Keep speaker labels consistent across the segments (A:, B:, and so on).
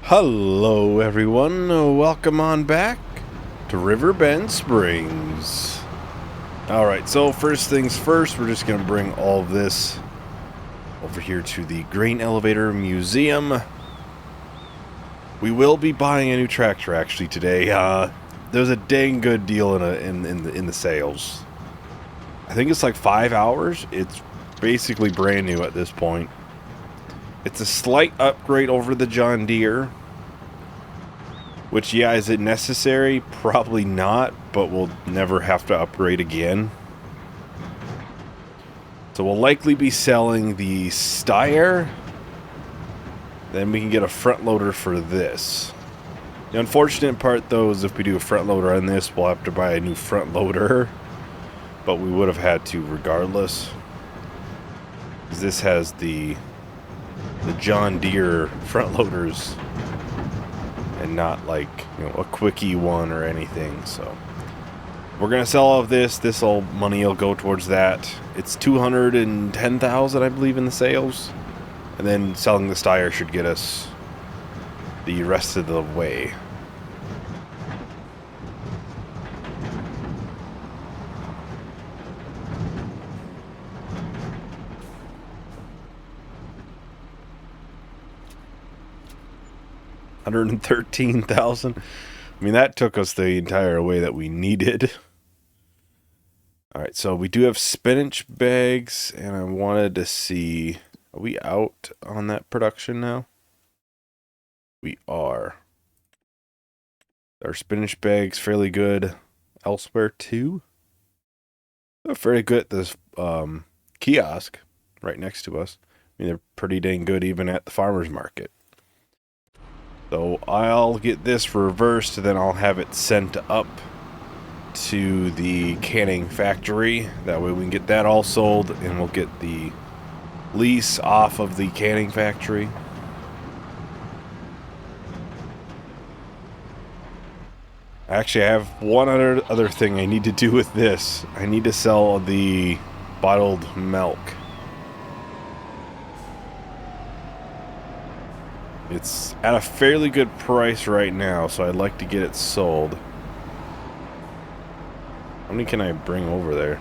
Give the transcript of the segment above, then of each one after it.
A: Hello everyone, welcome on back to Riverbend Springs. Alright, so first things first, we're just going to bring all of this over here to the Grain Elevator Museum. We will be buying a new tractor actually today. There's a dang good deal in the sales. I think it's like 5 hours. It's basically brand new at this point. It's a slight upgrade over the John Deere. Which, yeah, is it necessary? Probably not, but we'll never have to upgrade again. So we'll likely be selling the Cyion. Then we can get a front loader for this. The unfortunate part, though, is if we do a front loader on this, we'll have to buy a new front loader. But we would have had to regardless. Because this has the John Deere front loaders and not like, a quickie one or anything. So we're gonna sell all of this. Money will go towards that. It's 210,000, I believe, in the sales, and then selling the Cyion should get us the rest of the way. $113,000. I mean, that took us the entire way that we needed. Alright, so we do have spinach bags, and I wanted to see... Are we out on that production now? We are. Our spinach bags fairly good elsewhere, too. They're fairly good at this kiosk right next to us. I mean, they're pretty dang good even at the farmer's market. So I'll get this reversed, then I'll have it sent up to the canning factory. That way we can get that all sold, and we'll get the lease off of the canning factory. Actually, I have one other thing I need to do with this. I need to sell the bottled milk. It's at a fairly good price right now, so I'd like to get it sold. How many can I bring over there?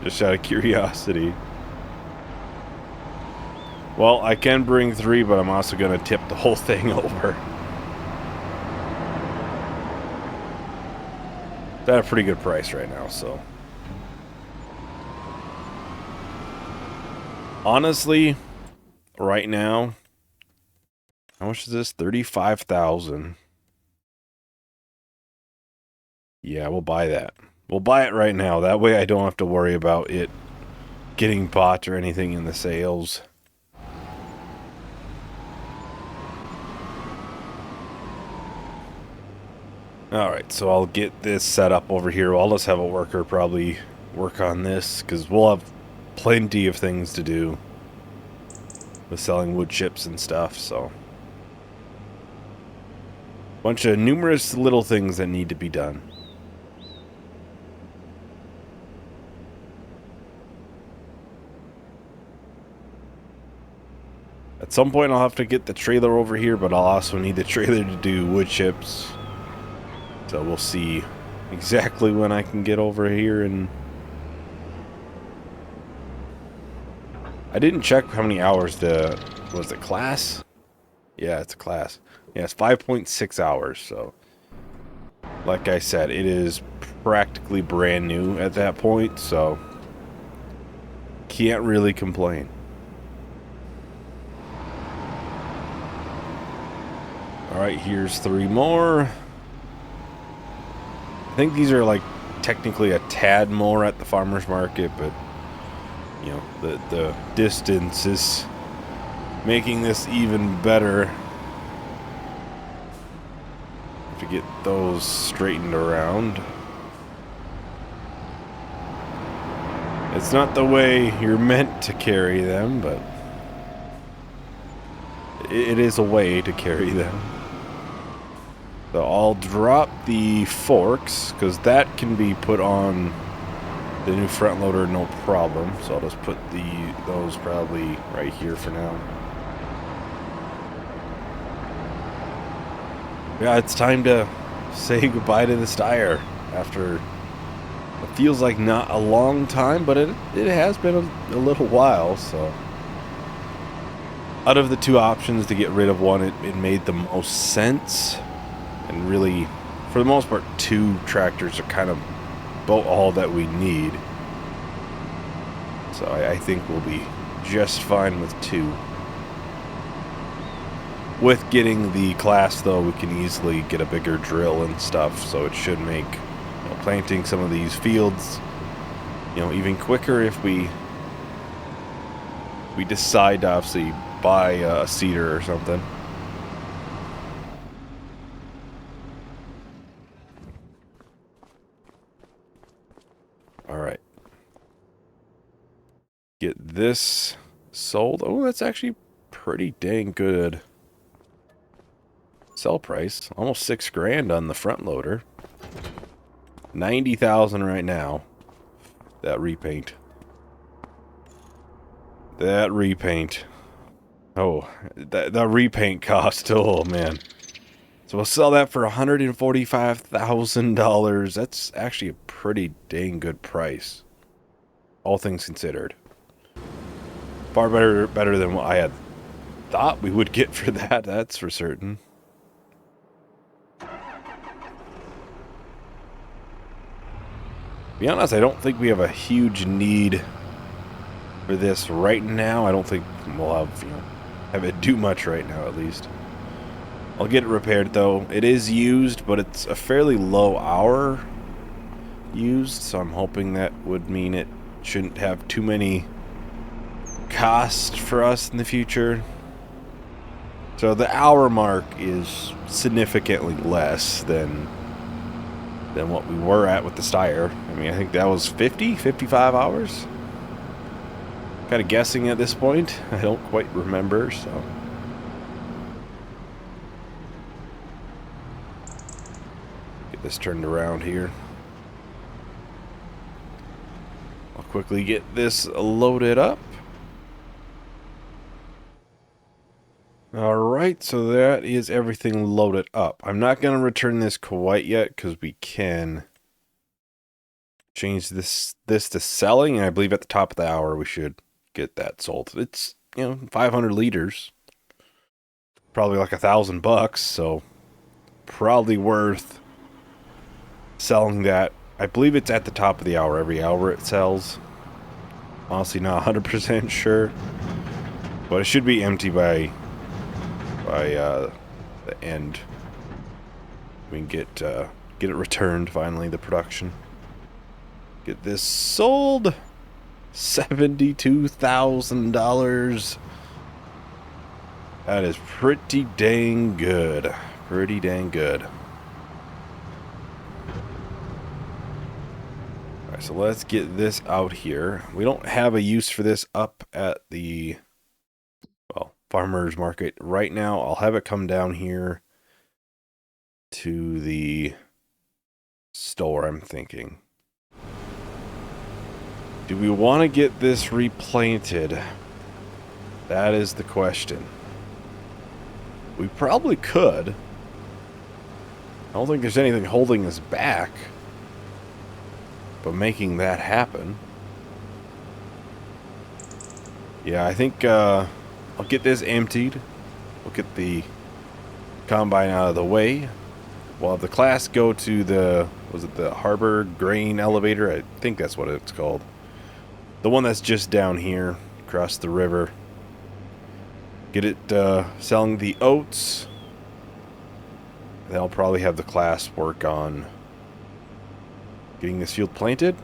A: Just out of curiosity. Well, I can bring 3, but I'm also going to tip the whole thing over. It's at a pretty good price right now, so. Honestly... Right now, how much is this? 35,000. Yeah, we'll buy that. We'll buy it right now. That way I don't have to worry about it getting bought or anything in the sales. Alright, so I'll get this set up over here. I'll just have a worker probably work on this, because we'll have plenty of things to do with selling wood chips and stuff, so. Bunch of numerous little things that need to be done. At some point I'll have to get the trailer over here, but I'll also need the trailer to do wood chips. So we'll see exactly when I can get over here. And I didn't check how many hours was it class? Yeah, it's a class. Yeah, it's 5.6 hours, so like I said, it is practically brand new at that point, so can't really complain. Alright, here's 3 more. I think these are like technically a tad more at the farmer's market, but you know, the distance is making this even better. To get those straightened around. It's not the way you're meant to carry them, but it is a way to carry them. So I'll drop the forks, because that can be put on the new front loader, no problem. So I'll just put those probably right here for now. Yeah, it's time to say goodbye to the Steyr after it feels like not a long time, but it has been a little while. So, out of the two options to get rid of one, it made the most sense. And really, for the most part, two tractors are kind of about all that we need. So I think we'll be just fine with two. With getting the class, though, we can easily get a bigger drill and stuff, so it should make planting some of these fields, even quicker if we decide to obviously buy a seeder or something. All right. Get this sold. Oh, that's actually pretty dang good sell price. Almost $6,000 on the front loader. 90,000 right now. That repaint. That repaint. Oh, that repaint cost. Oh man. So we'll sell that for $145,000. That's actually a pretty dang good price, all things considered. Far better than what I had thought we would get for that. That's for certain. To be honest, I don't think we have a huge need for this right now. I don't think we'll have it do much right now, at least. I'll get it repaired, though. It is used, but it's a fairly low hour used, so I'm hoping that would mean it shouldn't have too many costs for us in the future. So the hour mark is significantly less than what we were at with the Steyr. I mean, I think that was 55 hours? Kind of guessing at this point. I don't quite remember, so... Get this turned around here. I'll quickly get this loaded up. Alright, so that is everything loaded up. I'm not going to return this quite yet because we can change this to selling, and I believe at the top of the hour we should get that sold. It's, 500 liters. Probably like $1,000, so probably worth selling that. I believe it's at the top of the hour, every hour it sells. Honestly, not 100% sure, but it should be empty by the end. We can get it returned finally, the production. Get this sold. $72,000. That is pretty dang good. Pretty dang good. Alright, so let's get this out here. We don't have a use for this up at the farmer's market right now. I'll have it come down here to the store, I'm thinking. Do we want to get this replanted? That is the question. We probably could. I don't think there's anything holding us back but making that happen. Yeah, I think I'll get this emptied. We'll get the combine out of the way. We'll have the class go to the, was it the Harbor Grain Elevator? I think that's what it's called. The one that's just down here, across the river. Get it selling the oats. They'll probably have the class work on getting this field planted.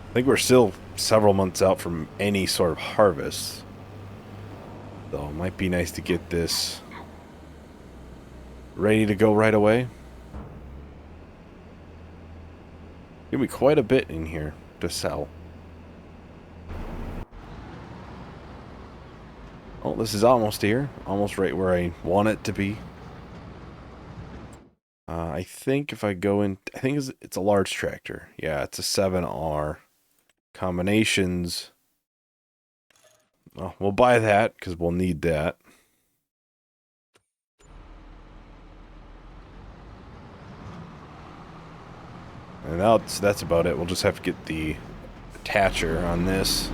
A: I think we're still several months out from any sort of harvest. Though it might be nice to get this ready to go right away. Give me quite a bit in here to sell. Oh, this is almost here. Almost right where I want it to be. I think if I go in... I think it's a large tractor. Yeah, it's a 7R. Combinations. Well, we'll buy that because we'll need that. And that's about it. We'll just have to get the attacher on this,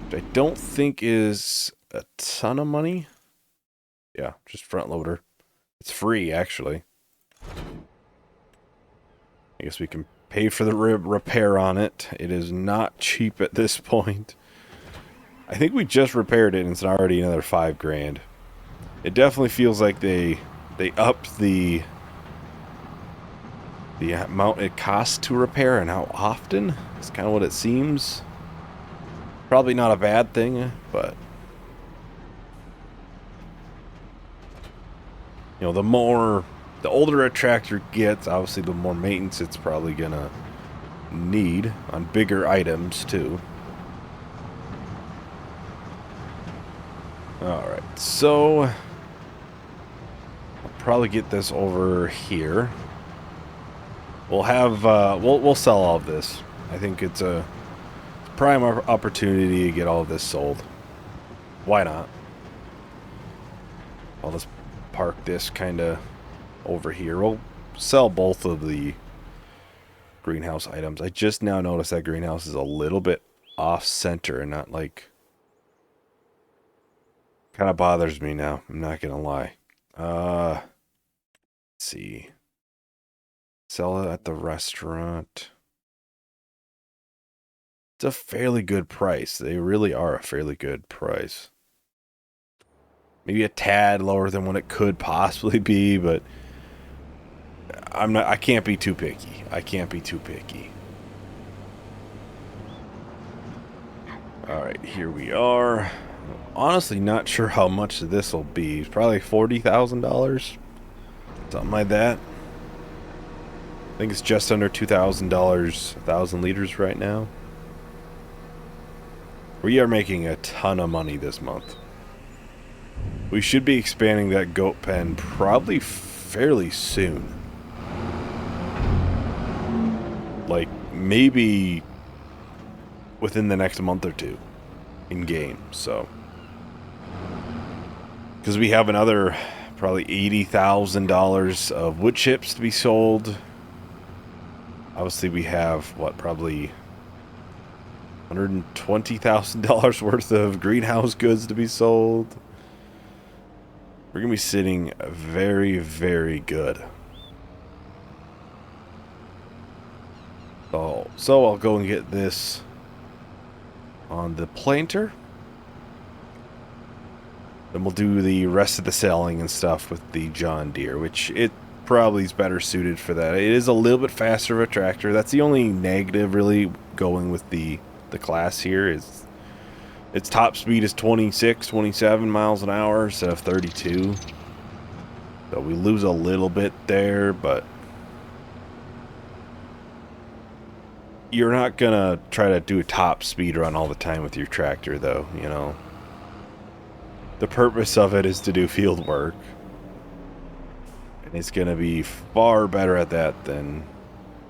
A: which I don't think is a ton of money. Yeah, just front loader. It's free, actually. I guess we can pay for the repair on it. It is not cheap at this point. I think we just repaired it and it's already another $5,000. It definitely feels like they upped the amount it costs to repair and how often. It's kind of what it seems. Probably not a bad thing, but you know, the older a tractor gets, obviously the more maintenance it's probably gonna need on bigger items too. Alright, so I'll probably get this over here. We'll have we'll sell all of this. I think it's a prime opportunity to get all of this sold. Why not? I'll just park this kind of over here. We'll sell both of the greenhouse items. I just now noticed that greenhouse is a little bit off center and not like, kind of bothers me now. I'm not gonna lie. Let's see. Sell it at the restaurant. It's a fairly good price. They really are a fairly good price. Maybe a tad lower than what it could possibly be, but I can't be too picky. I can't be too picky. Alright, here we are. Honestly, not sure how much this will be. Probably $40,000. Something like that. I think it's just under $2,000, 1,000 liters right now. We are making a ton of money this month. We should be expanding that goat pen probably fairly soon. Like, maybe within the next month or two in game, so. Because we have another probably $80,000 of wood chips to be sold. Obviously, we have, what, probably $120,000 worth of greenhouse goods to be sold. We're going to be sitting very, very good. So I'll go and get this on the planter. Then we'll do the rest of the selling and stuff with the John Deere, which it probably is better suited for that. It is a little bit faster of a tractor. That's the only negative really going with the class here is its top speed is 26, 27 miles an hour instead of 32. So we lose a little bit there, but you're not gonna try to do a top speed run all the time with your tractor though, you know. The purpose of it is to do field work. And it's gonna be far better at that than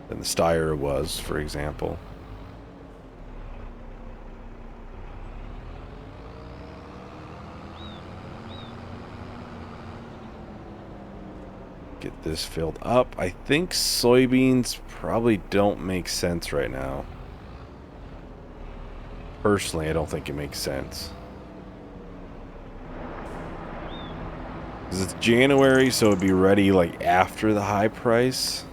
A: the Steyr was, for example. Get this filled up. I think soybeans probably don't make sense right now. Personally, I don't think it makes sense. Because it's January, so it'd be ready like after the high price.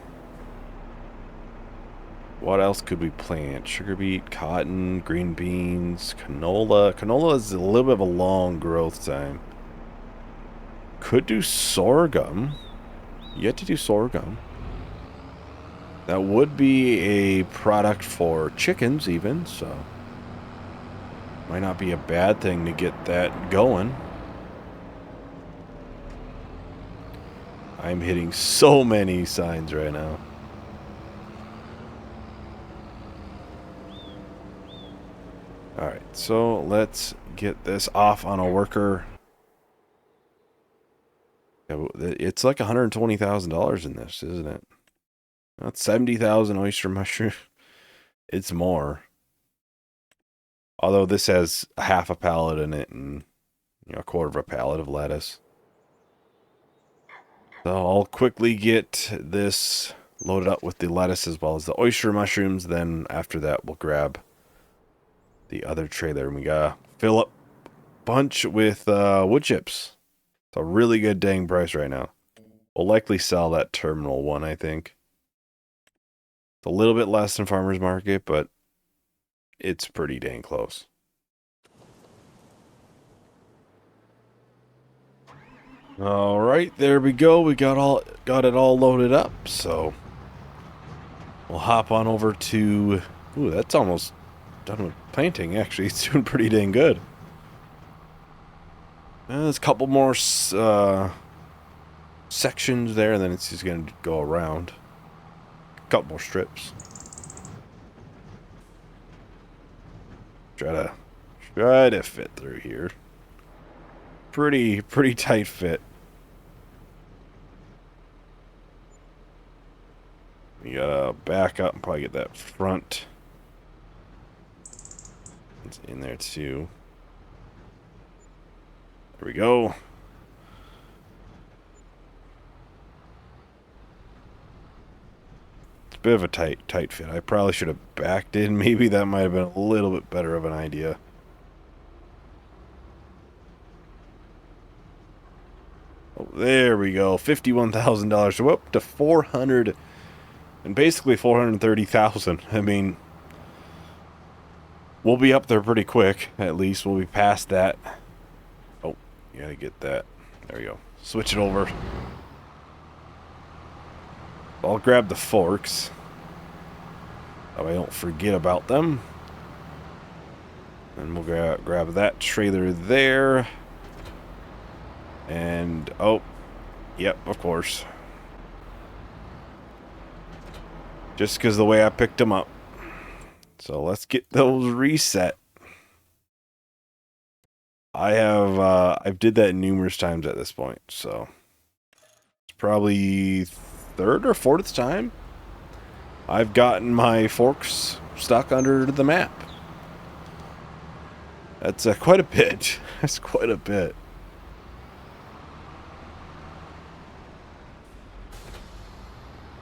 A: What else could we plant? Sugar beet, cotton, green beans, canola. Canola is a little bit of a long growth time. Could do sorghum. Yet to do sorghum. That would be a product for chickens even, so might not be a bad thing to get that going. I'm hitting so many signs right now. Alright, so let's get this off on a worker. It's like $120,000 in this, isn't it? That's 70,000 oyster mushroom. It's more. Although this has a half a pallet in it and a quarter of a pallet of lettuce. So I'll quickly get this load it up with the lettuce as well as the oyster mushrooms. Then after that, we'll grab the other trailer, and we gotta fill up a bunch with wood chips. It's a really good dang price right now. We'll likely sell that terminal one, I think. It's a little bit less than farmer's market, but it's pretty dang close. All right, there we go. We got it all loaded up. So we'll hop on over to. Ooh, that's almost done with planting. Actually, it's doing pretty dang good. There's a couple more sections there, and then it's just gonna go around. A couple more strips. Try to fit through here. Pretty tight fit. You gotta back up and probably get that front. It's in there too. There we go. It's a bit of a tight fit. I probably should have backed in. Maybe that might have been a little bit better of an idea. Oh, there we go. $51,000. So up to 400 and basically 430,000. I mean, we'll be up there pretty quick. At least we'll be past that. Oh, you gotta get that. There we go. Switch it over. I'll grab the forks, so I don't forget about them. And we'll grab that trailer there. And, oh, yep, of course. Just because the way I picked them up. So let's get those reset. I've did that numerous times at this point, so it's probably third or fourth time I've gotten my forks stuck under the map. That's quite a bit. That's quite a bit.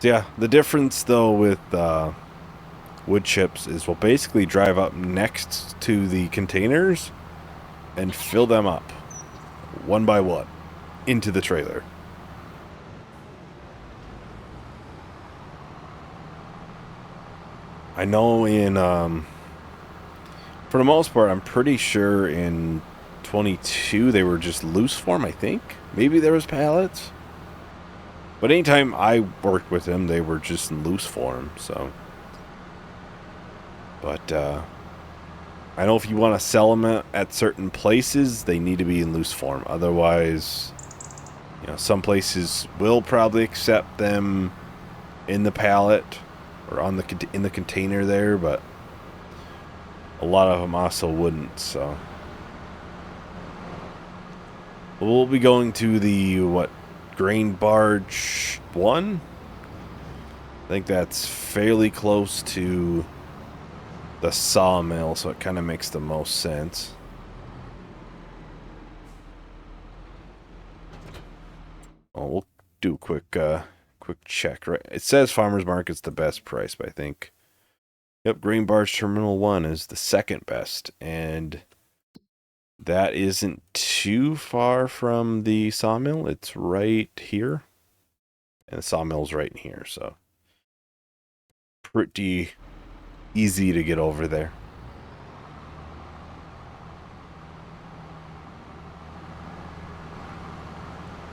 A: So yeah, the difference though with wood chips is we'll basically drive up next to the containers and fill them up one by one into the trailer. I know in for the most part, I'm pretty sure in 22 they were just loose form, I think. Maybe there was pallets. But anytime I worked with them, they were just in loose form, so. But, I know if you want to sell them at certain places, they need to be in loose form. Otherwise, you know, some places will probably accept them in the pallet or in the container there, but a lot of them also wouldn't, so. We'll be going to the, grain barge 1? I think that's fairly close to the sawmill, so it kind of makes the most sense. Oh, we'll do a quick check. Right, it says farmers market's the best price, but I think, yep, grain barge terminal 1 is the second best, and that isn't too far from the sawmill. It's right here. And the sawmill's right in here, so pretty easy to get over there.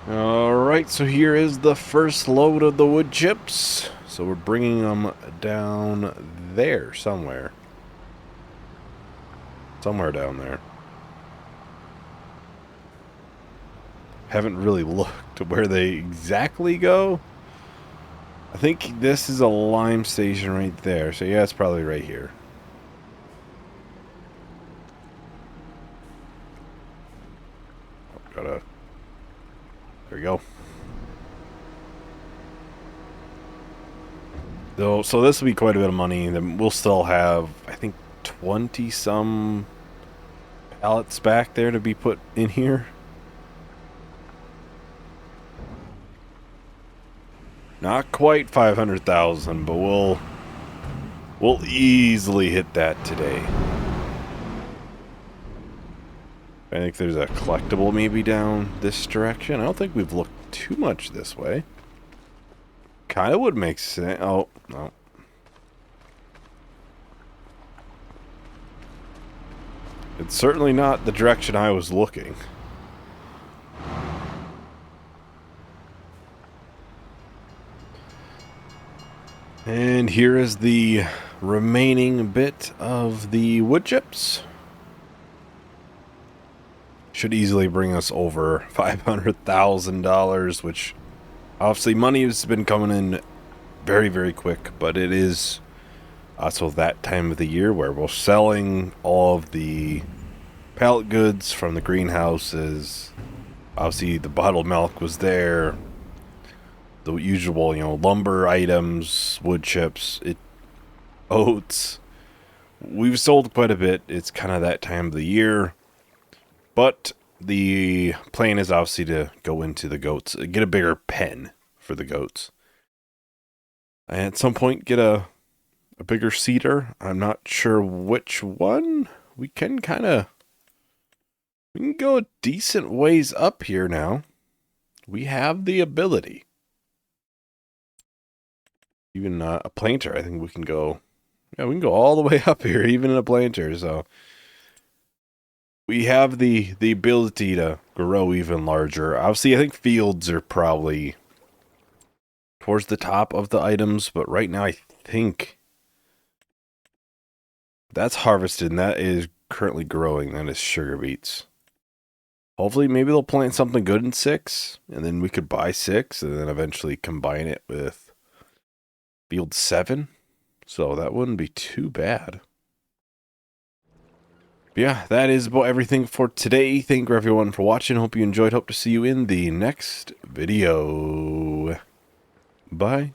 A: Alright, so here is the first load of the wood chips. So we're bringing them down there somewhere. Somewhere down there. Haven't really looked where they exactly go. I think this is a lime station right there. So yeah, it's probably right here. There we go. So this will be quite a bit of money. Then we'll still have, I think, 20 some pallets back there to be put in here. Not quite 500,000, but we'll easily hit that today. I think there's a collectible maybe down this direction. I don't think we've looked too much this way. Kind of would make sense. Oh, no. It's certainly not the direction I was looking. And here is the remaining bit of the wood chips. Should easily bring us over $500,000, which obviously money has been coming in very, very quick, but it is also that time of the year where we're selling all of the pallet goods from the greenhouses. Obviously, the bottled milk was there. The usual, lumber items, wood chips, oats. We've sold quite a bit. It's kind of that time of the year. But the plan is obviously to go into the goats, get a bigger pen for the goats. And at some point get a bigger cedar. I'm not sure which one. We can go a decent ways up here now. We have the ability. Even a planter, I think we can go. Yeah, we can go all the way up here, even in a planter. So we have the ability to grow even larger. Obviously, I think fields are probably towards the top of the items, but right now I think that's harvested, and that is currently growing. That is sugar beets. Hopefully, maybe they'll plant something good in 6, and then we could buy 6, and then eventually combine it with field 7. So that wouldn't be too bad. But yeah, that is about everything for today. Thank you everyone for watching. Hope you enjoyed. Hope to see you in the next video. Bye.